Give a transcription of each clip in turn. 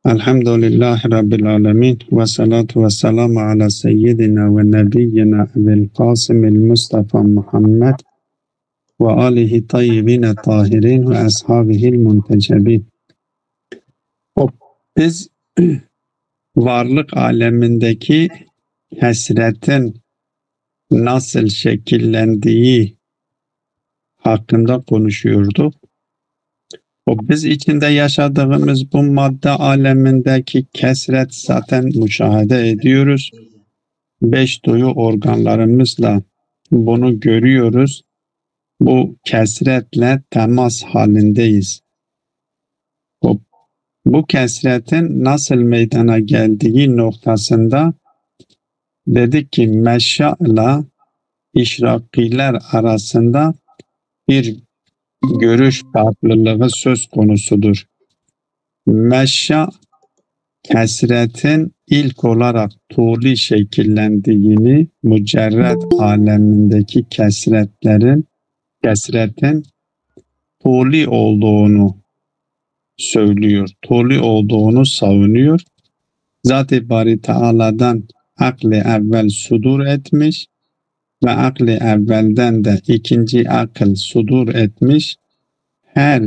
Elhamdülillahi Rabbil alemin ve salatu ve selamu ala seyyidina ve nebiyyina Ebil Kasım'il Mustafa Muhammed ve alihi tayyibine tahirin ve ashabihil muntecebin. Biz varlık alemindeki kesretin nasıl şekillendiği hakkında konuşuyorduk. Biz içinde yaşadığımız bu madde alemindeki kesret zaten müşahede ediyoruz. 5 duyu organlarımızla bunu görüyoruz. Bu kesretle temas halindeyiz. Bu kesretin nasıl meydana geldiği noktasında dedik ki meşya ile işrakiler arasında bir görüş farklılığı söz konusudur. Meşya kesretin ilk olarak tuğli şekillendiğini, mücerred alemindeki kesretin tuğli olduğunu söylüyor. Tuğli olduğunu savunuyor. Zat-ı Bari Teala'dan akli evvel sudur etmiş ve akli evvelden de ikinci akıl sudur etmiş. Her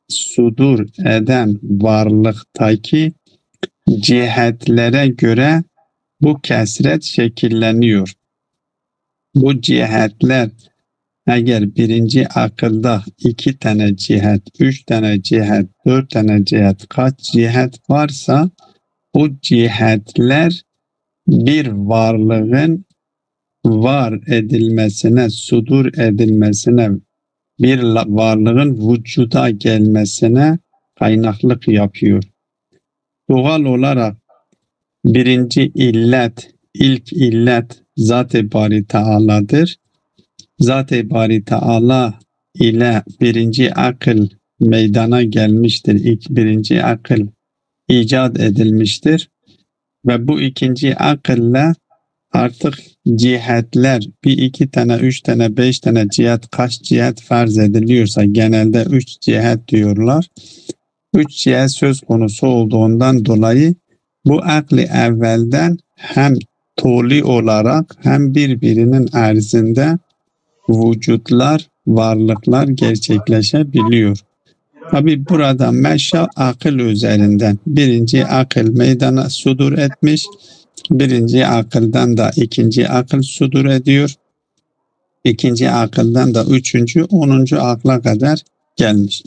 sudur eden varlıktaki cihetlere göre bu kesret şekilleniyor. Bu cihetler eğer birinci akılda 2 tane cihet, 3 tane cihet, 4 tane cihet, kaç cihet varsa o cihetler bir varlığın var edilmesine, sudur edilmesine, bir varlığın vücuda gelmesine kaynaklık yapıyor. Doğal olarak birinci illet, ilk illet Zat-ı Bari Teala'dır. Zat-ı Bari Teala ile birinci akıl meydana gelmiştir. Birinci akıl icat edilmiştir. Ve bu ikinci akılla artık cihetler, bir 2 tane, 3 tane, 5 tane cihet, kaç cihet farz ediliyorsa genelde 3 cihet diyorlar. 3 cihet söz konusu olduğundan dolayı bu akli evvelden hem tuğli olarak hem birbirinin erzinde vücutlar, varlıklar gerçekleşebiliyor. Tabi burada meşya akıl üzerinden birinci akıl meydana sudur etmiş, birinci akıldan da ikinci akıl sudur ediyor, ikinci akıldan da üçüncü, 10. akla kadar gelmiş.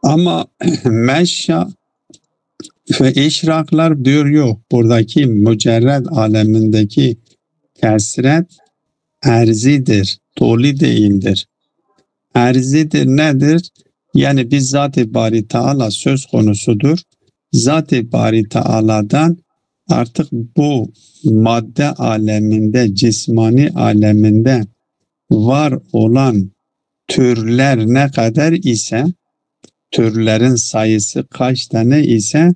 Ama meşya ve işraklar diyor yok, buradaki mücerred alemindeki kesret erzidir, tuğli değildir. Erzidir nedir? Yani biz Zat-ı Bari Teala söz konusudur. Zat-ı Bari Teala'dan artık bu madde aleminde, cismani aleminde var olan türler ne kadar ise, türlerin sayısı kaç tane ise,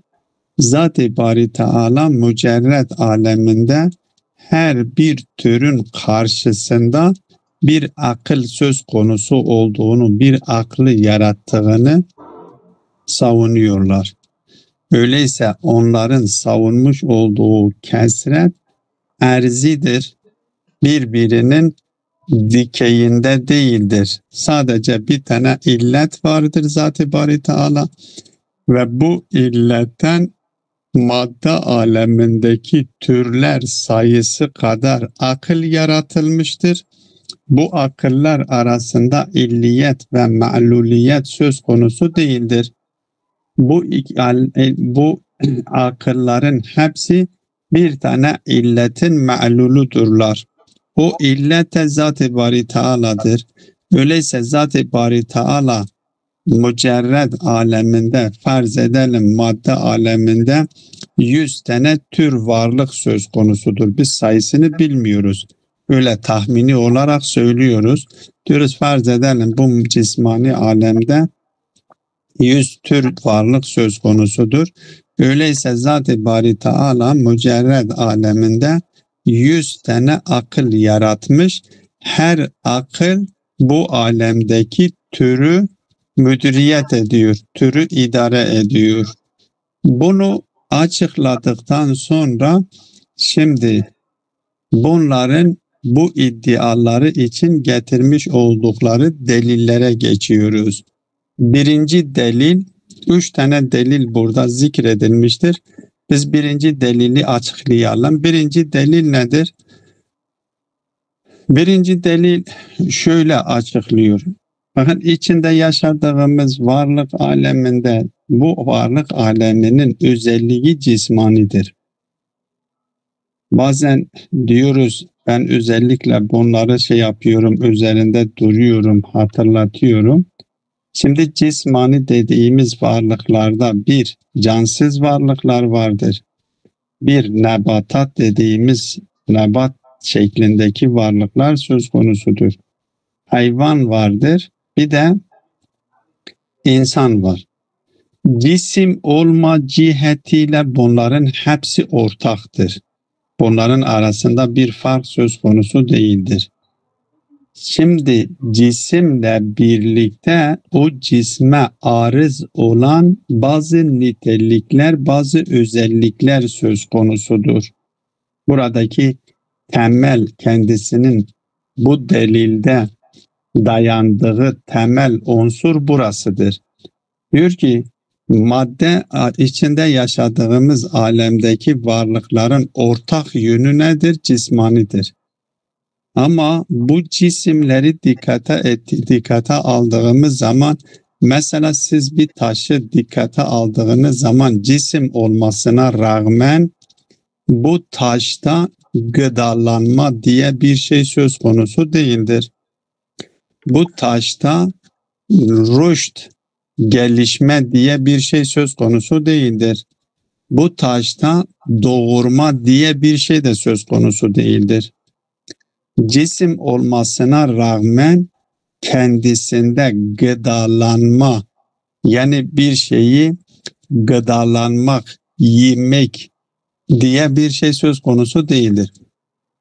Zat-ı Bari Teala mücerred aleminde her bir türün karşısında bir akıl söz konusu olduğunu, bir aklı yarattığını savunuyorlar. Öyleyse onların savunmuş olduğu kesret erzidir, birbirinin dikeyinde değildir. Sadece bir tane illet vardır Zat-ı Bari Teala ve bu illetten madde alemindeki türler sayısı kadar akıl yaratılmıştır. Bu akıllar arasında illiyet ve ma'luliyet söz konusu değildir. Bu akılların hepsi bir tane illetin ma'luludurlar. O illet de Zat-ı Bari Teala'dır. Öyleyse Zat-ı Bari Teala mücerred aleminde, farz edelim madde aleminde 100 tane tür varlık söz konusudur. Biz sayısını bilmiyoruz. Öyle tahmini olarak söylüyoruz. Diyoruz farz edelim bu cismani alemde 100 tür varlık söz konusudur. Öyleyse Zat-ı Bari Teala mücerred aleminde 100 tane akıl yaratmış. Her akıl bu alemdeki türü müdüriyet ediyor, türü idare ediyor. Bunu açıkladıktan sonra şimdi bunların bu iddiaları için getirmiş oldukları delillere geçiyoruz. Birinci delil, 3 tane delil burada zikredilmiştir. Biz birinci delili açıklayalım. Birinci delil nedir? Birinci delil şöyle açıklıyor. Bakın içinde yaşadığımız varlık aleminde bu varlık aleminin özelliği cismanidir. Bazen diyoruz ben özellikle bunları yapıyorum, üzerinde duruyorum, hatırlatıyorum. Şimdi cismani dediğimiz varlıklarda bir cansız varlıklar vardır. Bir nebatat dediğimiz nebat şeklindeki varlıklar söz konusudur. Hayvan vardır, bir de insan var. Cisim olma cihetiyle bunların hepsi ortaktır. Bunların arasında bir fark söz konusu değildir. Şimdi cisimle birlikte o cisme arız olan bazı nitelikler, bazı özellikler söz konusudur. Buradaki temel kendisinin bu delilde dayandığı temel unsur burasıdır. Diyor ki madde içinde yaşadığımız alemdeki varlıkların ortak yönü nedir? Cismanidir. Ama bu cisimleri dikkate aldığımız zaman mesela siz bir taşı dikkate aldığınız zaman cisim olmasına rağmen bu taşta gıdalanma diye bir şey söz konusu değildir. Bu taşta rüşt, gelişme diye bir şey söz konusu değildir. Bu taşta doğurma diye bir şey de söz konusu değildir. Cisim olmasına rağmen kendisinde gıdalanma, yani bir şeyi gıdalanmak, yemek diye bir şey söz konusu değildir.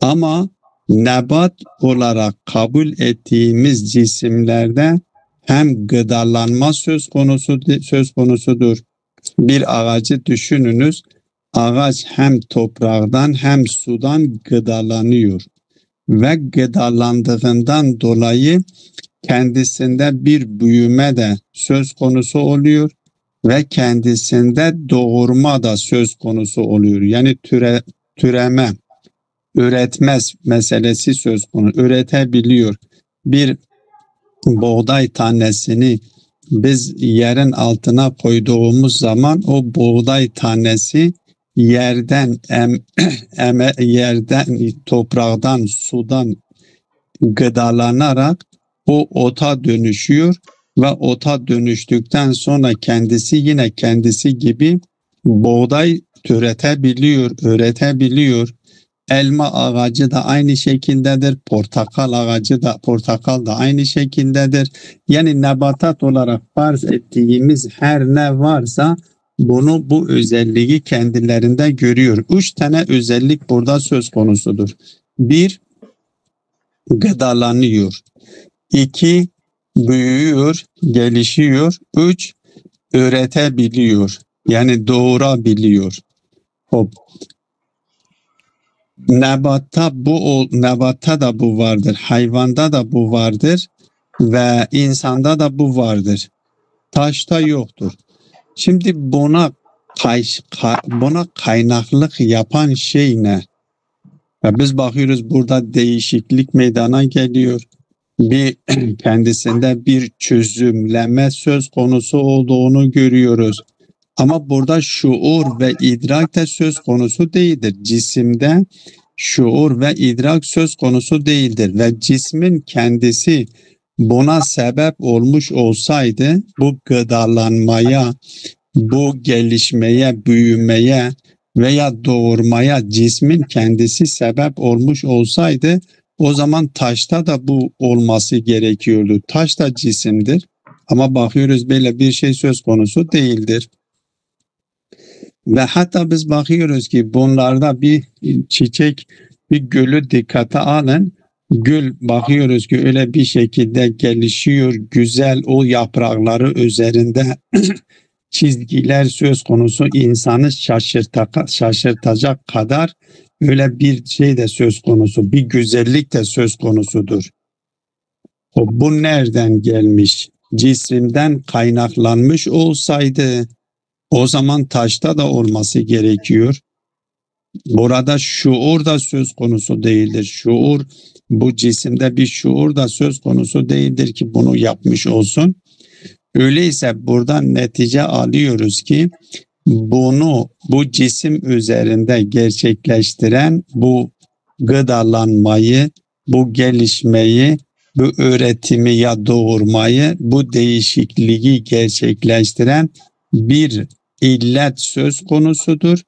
Ama nebat olarak kabul ettiğimiz cisimlerde hem gıdalanma söz konusudur. Bir ağacı düşününüz. Ağaç hem topraktan hem sudan gıdalanıyor ve gıdalandığından dolayı kendisinde bir büyüme de söz konusu oluyor ve kendisinde doğurma da söz konusu oluyor. Yani türeme, üretmez meselesi söz konusu. Üretebiliyor. Bir buğday tanesini biz yerin altına koyduğumuz zaman o buğday tanesi yerden topraktan, sudan gıdalanarak o ota dönüşüyor ve ota dönüştükten sonra kendisi yine kendisi gibi buğday üretebiliyor. Elma ağacı da aynı şekildedir. Portakal da aynı şekildedir. Yani nebatat olarak farz ettiğimiz her ne varsa bu özelliği kendilerinde görüyor. 3 tane özellik burada söz konusudur. 1, gıdalanıyor. 2, büyüyor, gelişiyor. 3, üretebiliyor. Yani doğurabiliyor. Hop. Nebatta da bu vardır, hayvanda da bu vardır ve insanda da bu vardır. Taşta yoktur. Şimdi buna kaynaklık yapan şey ne? Ve biz bakıyoruz burada değişiklik meydana geliyor. Kendisinde bir çözümleme söz konusu olduğunu görüyoruz. Ama burada şuur ve idrak da söz konusu değildir. Cisimde şuur ve idrak söz konusu değildir. Ve cismin kendisi buna sebep olmuş olsaydı bu gıdalanmaya, bu gelişmeye, büyümeye veya doğurmaya cismin kendisi sebep olmuş olsaydı o zaman taşta da bu olması gerekiyordu. Taş da cisimdir ama bakıyoruz böyle bir şey söz konusu değildir. Ve hatta biz bakıyoruz ki bunlarda bir çiçek, bir gülü dikkate alın. Gül bakıyoruz ki öyle bir şekilde gelişiyor, güzel o yaprakları üzerinde çizgiler söz konusu, insanı şaşırtacak kadar öyle bir şey de söz konusu, bir güzellik de söz konusudur. Bu nereden gelmiş? Cisimden kaynaklanmış olsaydı o zaman taşta da olması gerekiyor. Burada şuur da söz konusu değildir. Şuur, bu cisimde bir şuur da söz konusu değildir ki bunu yapmış olsun. Öyleyse buradan netice alıyoruz ki bu cisim üzerinde gerçekleştiren bu gıdalanmayı, bu gelişmeyi, bu öğretimi ya doğurmayı, bu değişikliği gerçekleştiren bir illet söz konusudur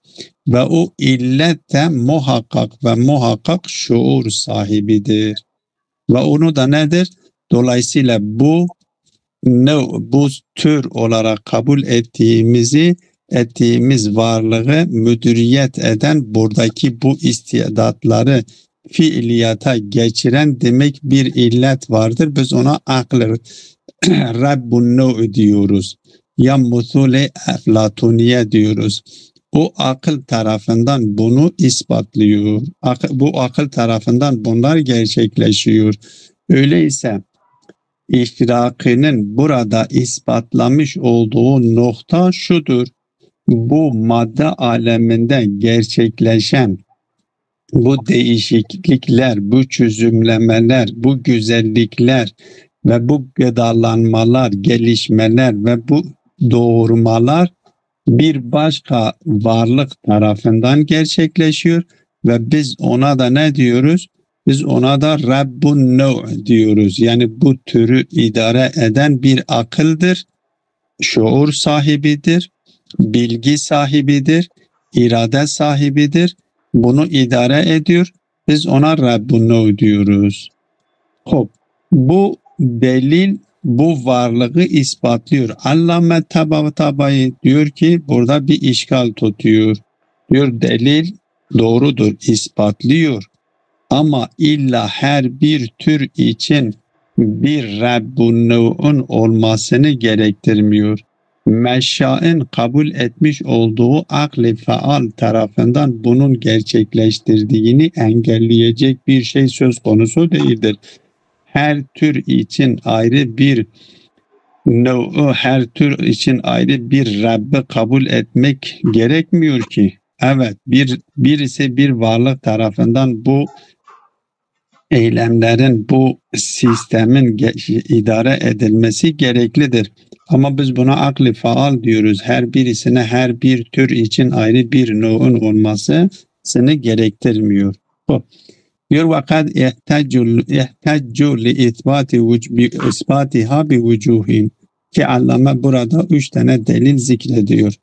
ve o illet de muhakkak şuur sahibidir. Ve onu da nedir? Dolayısıyla bu tür olarak kabul ettiğimiz varlığı müdüriyet eden, buradaki bu istidatları fiiliyata geçiren demek bir illet vardır. Biz ona aklı Rabbun Nev'i diyoruz. Ya musule eflatuniye diyoruz. O akıl tarafından bunu ispatlıyor. Bu akıl tarafından bunlar gerçekleşiyor. Öyleyse İşrakının burada ispatlamış olduğu nokta şudur: bu madde aleminde gerçekleşen bu değişiklikler, bu çözümlemeler, bu güzellikler ve bu gıdalanmalar, gelişmeler ve bu doğurmalar bir başka varlık tarafından gerçekleşiyor ve biz ona da ne diyoruz? Biz ona da Rabbun Nev diyoruz. Yani bu türü idare eden bir akıldır, şuur sahibidir, bilgi sahibidir, irade sahibidir. Bunu idare ediyor. Biz ona Rabbun Nev diyoruz. Bu delil bu varlığı ispatlıyor. Allame Tabatabai diyor ki burada bir işgal tutuyor. Diyor delil doğrudur, ispatlıyor. Ama illa her bir tür için bir Rabbun Nev'un olmasını gerektirmiyor. Meşşa'ın kabul etmiş olduğu akli faal tarafından bunun gerçekleştirdiğini engelleyecek bir şey söz konusu değildir. Her tür için ayrı bir nev'u, her tür için ayrı bir Rabbi kabul etmek gerekmiyor ki. Evet, birisi bir varlık tarafından bu eylemlerin, bu sistemin idare edilmesi gereklidir. Ama biz buna akli faal diyoruz. Her birisine her bir tür için ayrı bir nev'un olmasını gerektirmiyor. Diyor vakat ihteccu li isbatiha bi vucuhin, ki Allame burada 3 tane delil zikrediyor.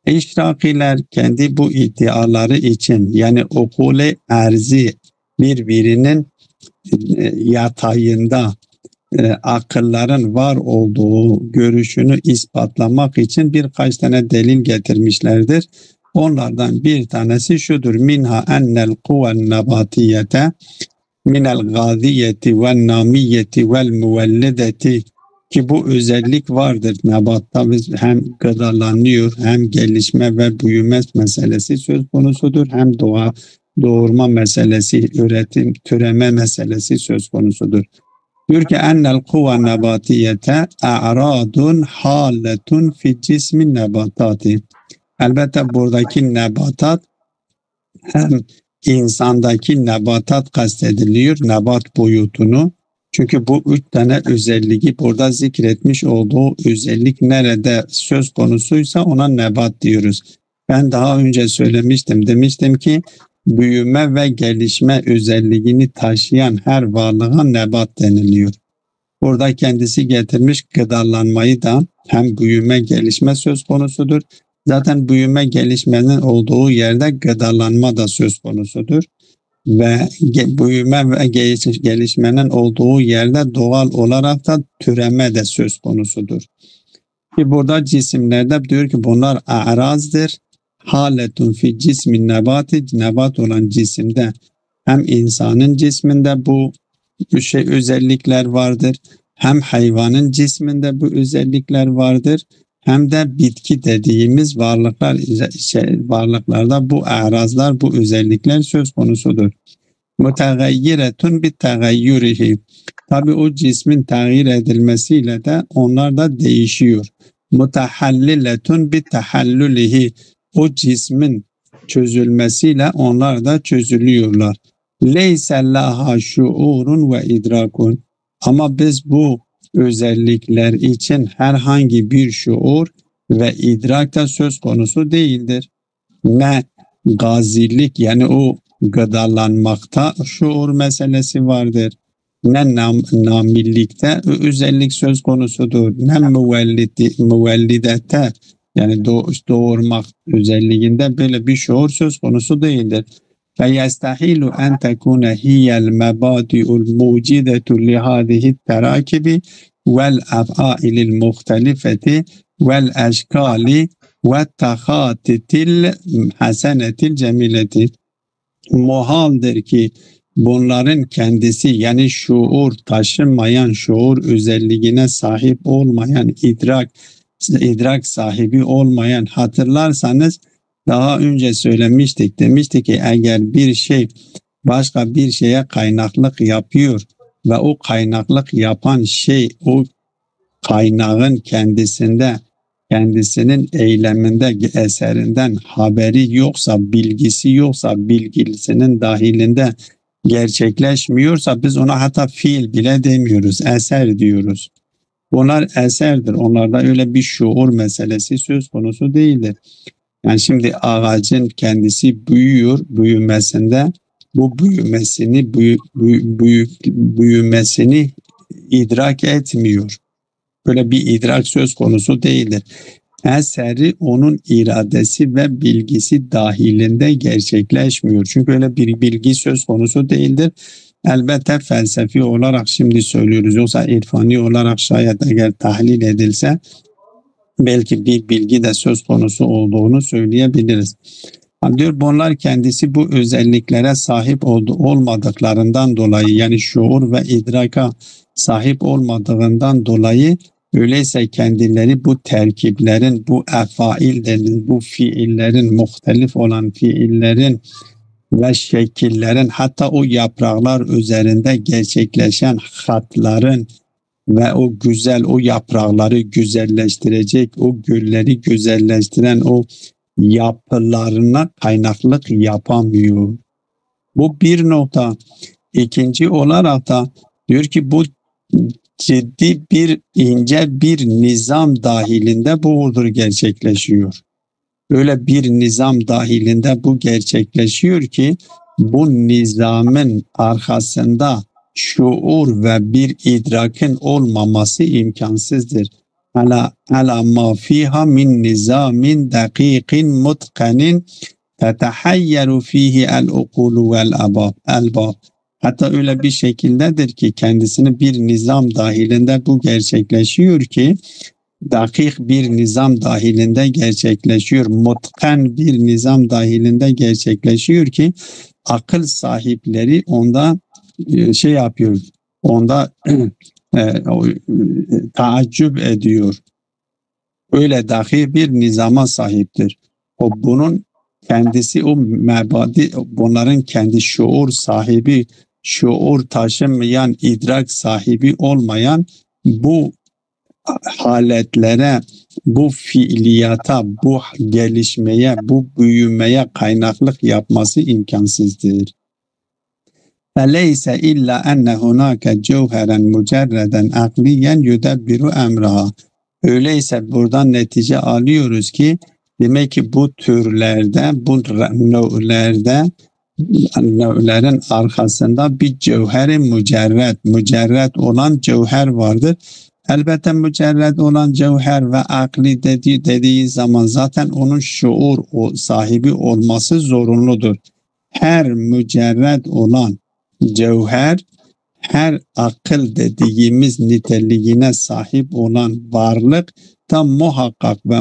İşrakiler kendi bu iddiaları için, yani okule erzi birbirinin yatayında akılların var olduğu görüşünü ispatlamak için birkaç tane delil getirmişlerdir. Onlardan bir tanesi şudur: minha ennel kuven nebatiyete minel gaziyeti ve namiyeti vel müvelledeti, ki bu özellik vardır. Nebatta biz hem gıdalanıyor, hem gelişme ve büyüme meselesi söz konusudur, hem doğurma meselesi, üretim, türeme meselesi söz konusudur. Diyor ki ennel kuve nebatiyete a'radun haletun fi cismin nebatati. Elbette buradaki nebatat hem insandaki nebatat kastediliyor, nebat boyutunu. Çünkü bu 3 tane özelliği burada zikretmiş olduğu özellik nerede söz konusuysa ona nebat diyoruz. Ben daha önce söylemiştim, demiştim ki büyüme ve gelişme özelliğini taşıyan her varlığa nebat deniliyor. Burada kendisi getirmiş gıdalanmayı da, hem büyüme gelişme söz konusudur. Zaten büyüme gelişmenin olduğu yerde gıdalanma da söz konusudur. Ve büyüme ve gelişmenin olduğu yerde doğal olarak da türeme de söz konusudur. Ki burada cisimlerde diyor ki bunlar a'razdır. Haletun fi cismin nebati, nebat olan cisimde hem insanın cisminde bu özellikler vardır. Hem hayvanın cisminde bu özellikler vardır, hem de bitki dediğimiz varlıklarda bu arazlar, bu özellikler söz konusudur. Mutegayyiretun bi tegayyurihi. Tabi o cismin tağyir edilmesiyle de onlar da değişiyor. Mutahalliletun bi tahallülihi. O cismin çözülmesiyle onlar da çözülüyorlar. Leyse laha şuurun ve idrakun. Ama biz bu özellikler için herhangi bir şuur ve idrak da söz konusu değildir. Ne gazilik, yani o gıdalanmakta şuur meselesi vardır. Ne namillikte özellik söz konusudur. Ne müvellidette, yani doğurmak özelliğinde böyle bir şuur söz konusu değildir. فَيَسْتَحِيلُ أَنْ تَكُونَ هِيَ الْمَبَادِئُ الْمُوجِدَةُ لِهَذِهِ التَّرَاكِبِ وَالْأَفْعَالِ الْمُخْتَلِفَةِ وَالْأَشْكَالِ وَالتَّخَاطِطِ الْحَسَنَةِ الْجَمِيلَةِ. Muhaldir ki bunların kendisi, yani şuur taşınmayan, şuur özelliğine sahip olmayan, idrak sahibi olmayan, hatırlarsanız daha önce söylemiştik, demiştik ki eğer bir şey başka bir şeye kaynaklık yapıyor ve o kaynaklık yapan şey o kaynağın kendisinin eyleminde, eserinden haberi yoksa, bilgisi yoksa, bilgisinin dahilinde gerçekleşmiyorsa biz ona hatta fiil bile demiyoruz, eser diyoruz. Bunlar eserdir. Onlarda öyle bir şuur meselesi söz konusu değildir. Yani şimdi ağacın kendisi büyüyor, büyümesinde bu büyümesini idrak etmiyor. Böyle bir idrak söz konusu değildir. Eseri onun iradesi ve bilgisi dahilinde gerçekleşmiyor. Çünkü öyle bir bilgi söz konusu değildir. Elbette felsefi olarak şimdi söylüyoruz. Yoksa irfani olarak şayet eğer tahlil edilse belki bir bilgi de söz konusu olduğunu söyleyebiliriz. Diyor bunlar kendisi bu özelliklere sahip olmadıklarından dolayı, yani şuur ve idraka sahip olmadığından dolayı, öyleyse kendileri bu terkiplerin, bu efaillerin, bu fiillerin, muhtelif olan fiillerin ve şekillerin, hatta o yapraklar üzerinde gerçekleşen hatların ve o yaprakları güzelleştirecek, o gülleri güzelleştiren o yapılarına kaynaklık yapamıyor. Bu bir nokta. İkinci olarak da diyor ki bu ciddi bir ince bir nizam dahilinde bu gerçekleşiyor. Öyle bir nizam dahilinde bu gerçekleşiyor ki bu nizamın arkasında şuur ve bir idrakın olmaması imkansızdır. Ala ma fiha min nizamin dakikin mutkanin tetehayyeru fihi el-ukulu vel-albab. Hatta öyle bir şekildedir ki kendisini bir nizam dahilinde bu gerçekleşiyor ki dakik bir nizam dahilinde gerçekleşiyor. Mutkan bir nizam dahilinde gerçekleşiyor ki akıl sahipleri onda yapıyor. Onda taaccüp ediyor. Öyle dahi bir nizama sahiptir. Bunun kendisi o mebadi, bunların kendi şuur sahibi, şuur taşımayan, idrak sahibi olmayan bu haletlere, bu fiiliyata, bu gelişmeye, bu büyümeye kaynaklık yapması imkansızdır. فَلَيْسَ اِلَّا اَنَّ هُنَاكَ جَوْهَرًا مُجَرَّدًا اَقْلِيًا يُدَبِّرُ اَمْرَهَا. Öyleyse buradan netice alıyoruz ki demek ki bu türlerde, bu növlerin arkasında bir cevher-i mücerred olan cevher vardır. Elbette mücerred olan cevher ve akli dediği zaman zaten onun şuur sahibi olması zorunludur. Her mücerred olan cevher, her akıl dediğimiz niteliğine sahip olan varlık da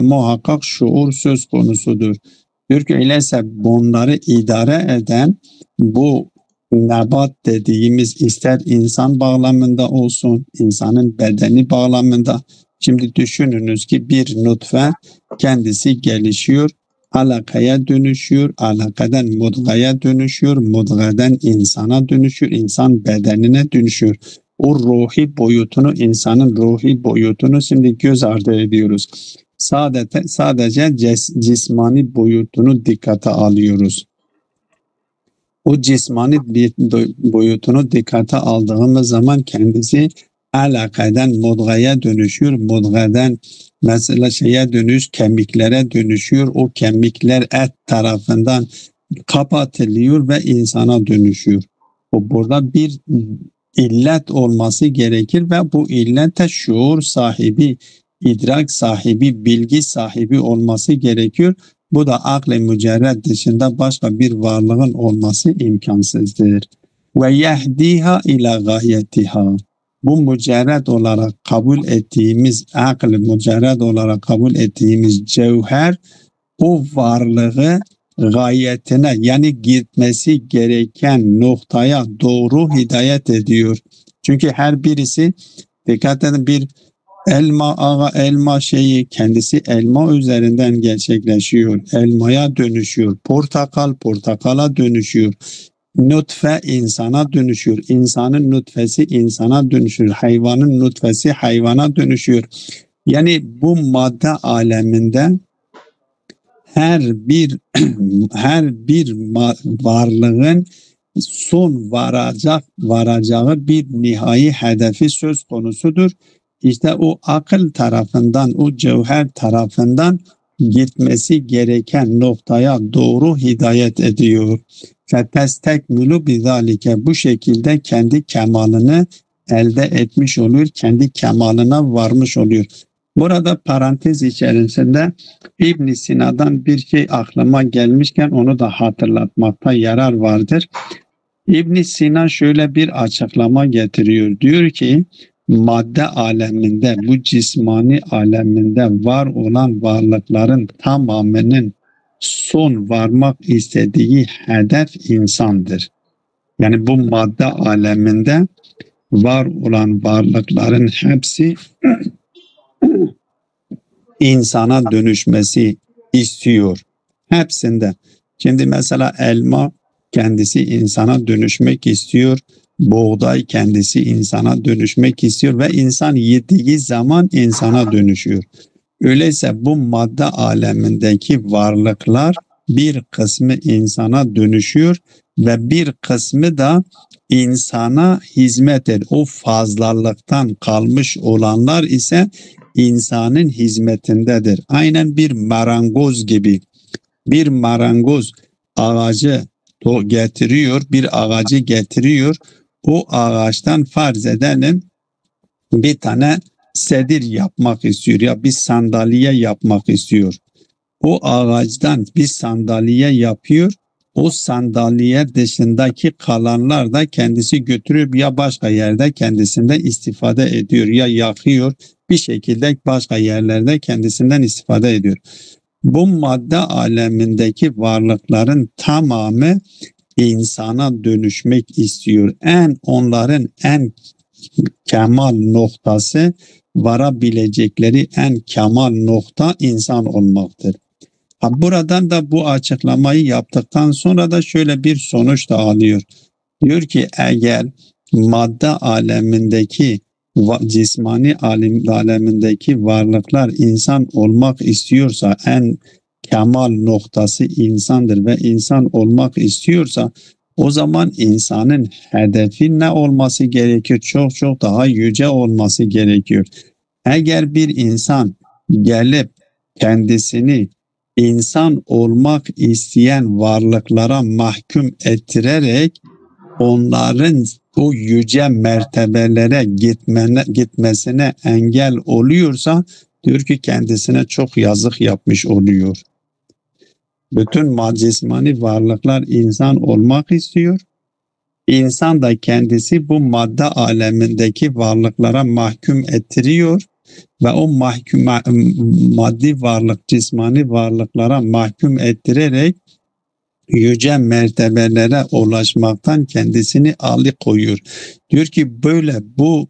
muhakkak şuur söz konusudur. Diyor ki öyleyse bunları idare eden bu nebat dediğimiz ister insan bağlamında olsun, insanın bedeni bağlamında. Şimdi düşününüz ki bir nutfe kendisi gelişiyor, alakaya dönüşüyor, alakadan mudgaya dönüşüyor, mudgadan insana dönüşüyor, insan bedenine dönüşüyor. O ruhi boyutunu, insanın ruhi boyutunu şimdi göz ardı ediyoruz. Sadece cismani boyutunu dikkate alıyoruz. O cismani boyutunu dikkate aldığımız zaman kendisi alakadan mudgaya dönüşüyor. Mudgadan mesela kemiklere dönüşüyor. O kemikler et tarafından kapatılıyor ve insana dönüşüyor. Burada bir illet olması gerekir ve bu illete şuur sahibi, idrak sahibi, bilgi sahibi olması gerekiyor. Bu da akl-i mücerred dışında başka bir varlığın olması imkansızdır. Ve yehdiha ila gayetiha. Bu mücerred olarak kabul ettiğimiz, akl-i mücerred olarak kabul ettiğimiz cevher, o varlığı gayetine yani gitmesi gereken noktaya doğru hidayet ediyor. Çünkü her birisi, dikkat edin, bir elma kendisi elma üzerinden gerçekleşiyor. Elmaya dönüşüyor. Portakala dönüşüyor. Nutfe insana dönüşüyor. İnsanın nutfesi insana dönüşüyor. Hayvanın nutfesi hayvana dönüşüyor. Yani bu madde aleminde her bir varlığın son varacağı bir nihai hedefi söz konusudur. İşte o akıl tarafından, o cevher tarafından gitmesi gereken noktaya doğru hidayet ediyor. فَتَسْتَكْمِلُ بِذَٰلِكَ. Bu şekilde kendi kemalını elde etmiş oluyor, kendi kemalına varmış oluyor. Burada parantez içerisinde İbn Sina'dan bir şey aklıma gelmişken onu da hatırlatmakta yarar vardır. İbn Sina şöyle bir açıklama getiriyor. Diyor ki madde aleminde, bu cismani aleminde var olan varlıkların tamamının son varmak istediği hedef insandır. Yani bu madde aleminde var olan varlıkların hepsi insana dönüşmesi istiyor. Hepsinde. Şimdi mesela elma kendisi insana dönüşmek istiyor. Buğday kendisi insana dönüşmek istiyor ve insan yediği zaman insana dönüşüyor. Öyleyse bu madde alemindeki varlıklar bir kısmı insana dönüşüyor ve bir kısmı da insana hizmet eder. O fazlalıktan kalmış olanlar ise insanın hizmetindedir. Aynen bir marangoz gibi. Bir marangoz ağacı getiriyor. O ağaçtan farz edelim bir tane sedir yapmak istiyor ya bir sandalye yapmak istiyor. O ağaçtan bir sandalye yapıyor. O sandalye dışındaki kalanlar da kendisi götürüp ya başka yerde kendisinden istifade ediyor ya yakıyor, bir şekilde başka yerlerde kendisinden istifade ediyor. Bu madde alemindeki varlıkların tamamı insana dönüşmek istiyor. Onların en kemal noktası, varabilecekleri en kemal nokta insan olmaktır. Buradan da bu açıklamayı yaptıktan sonra da şöyle bir sonuç da alıyor. Diyor ki eğer madde alemindeki, cismani alemindeki varlıklar insan olmak istiyorsa, en kemal noktası insandır ve insan olmak istiyorsa, o zaman insanın hedefi ne olması gerekiyor? Çok çok daha yüce olması gerekiyor. Eğer bir insan gelip kendisini insan olmak isteyen varlıklara mahkum ettirerek onların o yüce mertebelere gitmesine engel oluyorsa, diyor ki kendisine çok yazık yapmış oluyor. Bütün cismani varlıklar insan olmak istiyor. İnsan da kendisi bu madde alemindeki varlıklara mahkum ettiriyor ve o maddi varlık, cismani varlıklara mahkum ettirerek yüce mertebelere ulaşmaktan kendisini alıkoyuyor. Diyor ki böyle bu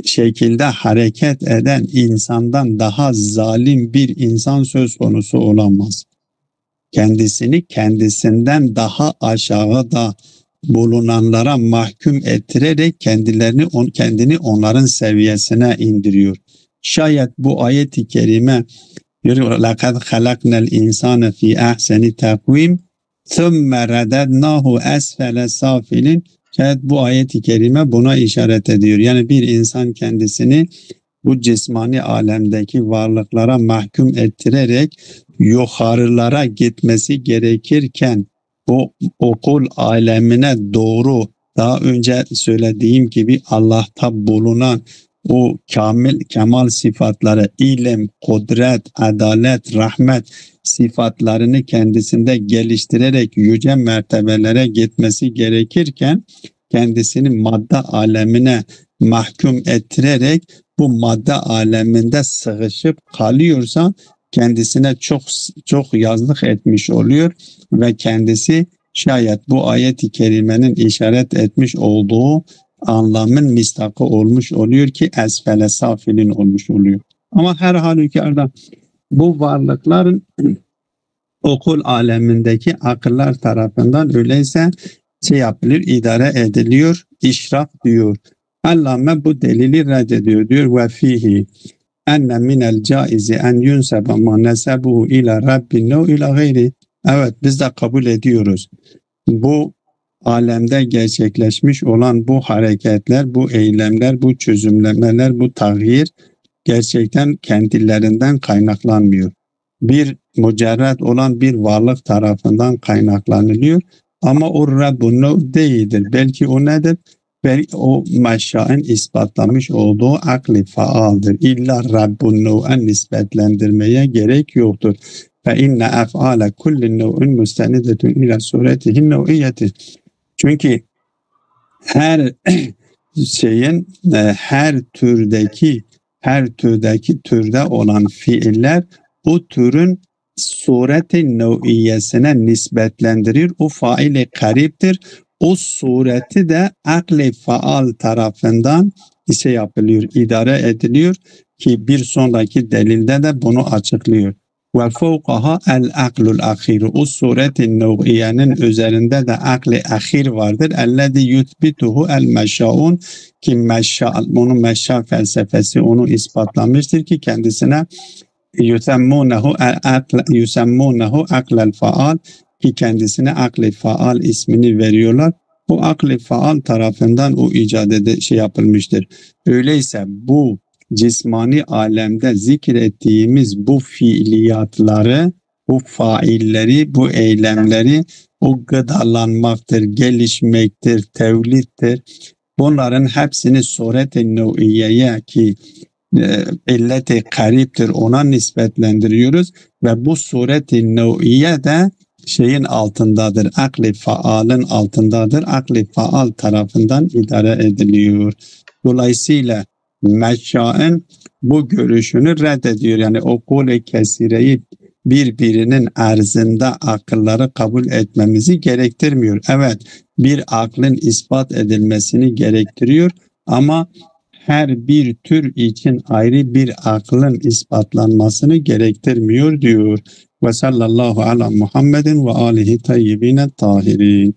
şekilde hareket eden insandan daha zalim bir insan söz konusu olamaz. Kendisini kendisinden daha aşağıda bulunanlara mahkum ettirerek kendini onların seviyesine indiriyor. Şayet bu ayet-i kerime لَقَدْ خَلَقْنَا الْاِنْسَانَ فِي اَحْسَنِ تَقْوِيمٍ ثُمَّ رَدَدْنَاهُ أَسْفَلَ سَافِلٍ. Şayet bu ayet-i kerime buna işaret ediyor. Yani bir insan kendisini bu cismani alemdeki varlıklara mahkum ettirerek yukarılara gitmesi gerekirken o okul alemine doğru, daha önce söylediğim gibi Allah'ta bulunan o kemal sıfatları, ilim, kudret, adalet, rahmet sıfatlarını kendisinde geliştirerek yüce mertebelere gitmesi gerekirken kendisini madde alemine mahkum ettirerek bu madde aleminde sıkışıp kalıyorsa kendisine çok yazlık etmiş oluyor ve kendisi şayet bu ayet-i kerimenin işaret etmiş olduğu anlamın mistakı olmuş oluyor ki esfele safilin olmuş oluyor. Ama her halükarda bu varlıkların okul alemindeki akıllar tarafından öyleyse yapılır, idare ediliyor, işrak diyor. Allame bu delili reddediyor diyor ve fihi enne minel caizi en yunsebe ma nesebuhu ila rabbin o ila gayri. Evet, biz de kabul ediyoruz. Bu alemde gerçekleşmiş olan bu hareketler, bu eylemler, bu çözümlemeler, bu tağyir gerçekten kendilerinden kaynaklanmıyor. Bir mücerret olan bir varlık tarafından kaynaklanılıyor. Ama o Rabbun değildir. Belki o nedir? Belki o meşaen ispatlamış olduğu akli faaldır. İlla Rabbun nispetlendirmeye gerek yoktur. Fe inne ef'ale kullin nev'in müstenidetun ila suretihin nev'iyyeti. Çünkü her şeyin her türde olan fiiller o türün sureti nev'iyesine nisbetlendirir. O faili kariptir. O sureti de akli faal tarafından yapılıyor, idare ediliyor ki bir sonraki delilde de bunu açıklıyor. Ve fevkaha el aklul ahir. O sureti nev'iyenin üzerinde de akli ahir vardır. Ellezî yutbituhu el meşâun ki onun meşâ felsefesi onu ispatlamıştır ki kendisine yusemmunehu aklel faal ki kendisine akli faal ismini veriyorlar. O akli faal tarafından o icat yapılmıştır. Öyleyse bu cismani alemde zikrettiğimiz bu fiiliyatları, bu failleri, bu eylemleri o gıdalanmaktır, gelişmektir, tevlittir. Bunların hepsini suret-i nev'iyeye ki illeti kariptir ona nispetlendiriyoruz ve bu suret-i nev'iye de şeyin altındadır, akli faalın altındadır, akli faal tarafından idare ediliyor. Dolayısıyla meşaen bu görüşünü reddediyor. Yani o kule kesireyi birbirinin arzında akılları kabul etmemizi gerektirmiyor. Evet, bir aklın ispat edilmesini gerektiriyor ama her bir tür için ayrı bir aklın ispatlanmasını gerektirmiyor diyor. Ve sallallahu ala Muhammedin ve alihi tayyibine tahirin.